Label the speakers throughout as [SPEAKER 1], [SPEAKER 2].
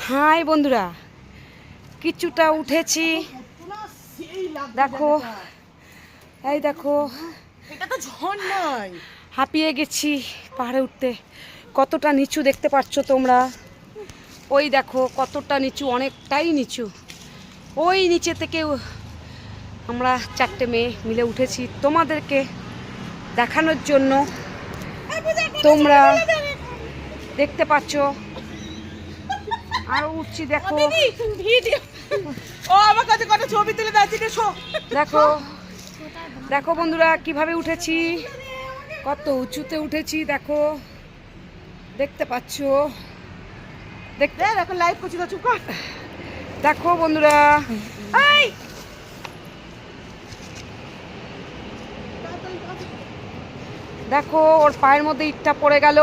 [SPEAKER 1] High বন্ধুরা, কিছুটা উঠেছি, দেখো এই দেখো,
[SPEAKER 2] এটা তো ঝর্ণাই।
[SPEAKER 1] হাঁপিয়ে গেছি পাহাড়ে উঠতে। কতটা নিচু দেখতে পাচ্ছ তোমরা, ওই দেখো কতটা নিচু, অনেকটাই নিচু। ওই নিচে থেকে আমরা 4টে মেয়ে মিলে উঠেছি তোমাদেরকে দেখানোর জন্য। তোমরা দেখতে পাচ্ছ আরো উঠছি, দেখো
[SPEAKER 2] ও আমার কাছে কত ছবি তুলে দাঁড়িয়ে
[SPEAKER 1] দেখো দেখো বন্ধুরা কিভাবে উঠেছি, কত উঁচুতে উঠেছি দেখো, দেখতে পাচ্ছ। দেখতে
[SPEAKER 2] দেখো লাইভ করছি তো, চুপ কর।
[SPEAKER 1] দেখো বন্ধুরা, এই দেখো ওর পায়ের মধ্যে ইটটা পড়ে গেল,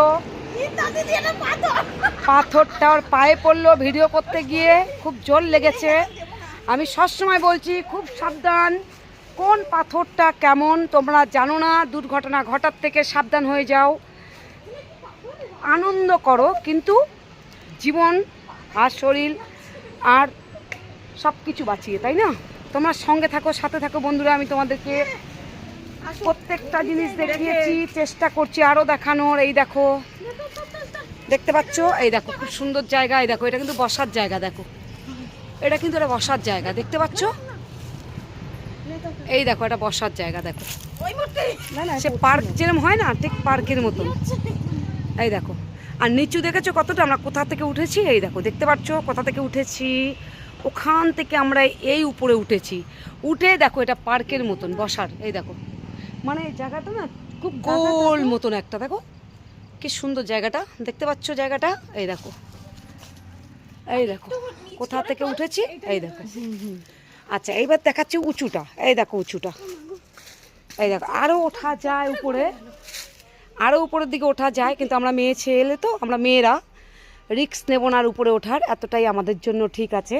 [SPEAKER 1] পাথরটা ওর পায়ে পড়লো ভিডিও করতে গিয়ে, খুব জোর লেগেছে। আমি সবসময় বলছি খুব সাবধান, কোন পাথরটা কেমন তোমরা জানো না, দুর্ঘটনা ঘটার থেকে সাবধান হয়ে যাও। আনন্দ করো কিন্তু জীবন আর শরীর আর সব কিছু বাঁচিয়ে, তাই না? তোমরা সঙ্গে থাকো, সাথে থাকো বন্ধুরা। আমি তোমাদেরকে প্রত্যেকটা জিনিস দেখিয়েছি, চেষ্টা করছি আরও দেখানোর। এই দেখো দেখতে পাচ্ছ, এই দেখো খুব সুন্দর জায়গা। এই দেখো এটা কিন্তু বসার জায়গা, দেখো এটা কিন্তু একটা বসার জায়গা, দেখতে পাচ্ছ? এই দেখো এটা বসার জায়গা, দেখো সে পার্ক যেরকম হয় না, ঠিক পার্কের মতন। এই দেখো, আর নিচু দেখেছো কতটা, আমরা কোথা থেকে উঠেছি, এই দেখো দেখতে পাচ্ছ কোথা থেকে উঠেছি। ওখান থেকে আমরা এই উপরে উঠেছি, উঠে দেখো এটা পার্কের মতন বসার। এই দেখো মানে জায়গাটা না খুব গোল মতন একটা, দেখো কি সুন্দর জায়গাটা, দেখতে পাচ্ছ জায়গাটা? এই দেখো, এই দেখো কোথা থেকে উঠেছি, এই দেখো। আচ্ছা এইবার দেখাচ্ছি উঁচুটা, এই দেখো উঁচুটা, এই দেখো আরও ওঠা যায় উপরে, আরও উপরের দিকে ওঠা যায়, কিন্তু আমরা মেয়ে ছেলে তো, আমরা মেয়েরা রিস্ক নেব না আর উপরে ওঠার, এতটাই আমাদের জন্য ঠিক আছে।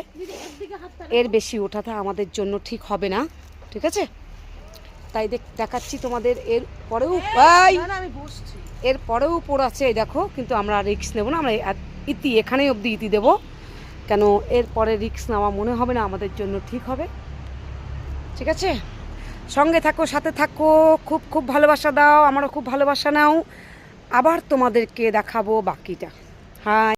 [SPEAKER 1] এর বেশি ওঠাটা আমাদের জন্য ঠিক হবে না, ঠিক আছে? তাই দেখাচ্ছি তোমাদের। এর পরেও এর পরেও উপর আছে, এই দেখো, কিন্তু আমরা রিস্ক নেব না, আমরা ইতি এখানেই অবধি ইতি দেবো, কেন এরপরে রিস্ক নেওয়া মনে হবে না আমাদের জন্য ঠিক হবে, ঠিক আছে? সঙ্গে থাকো, সাথে থাকো, খুব খুব ভালোবাসা দাও, আমারও খুব ভালোবাসা নাও। আবার তোমাদেরকে দেখাবো বাকিটা। হাই।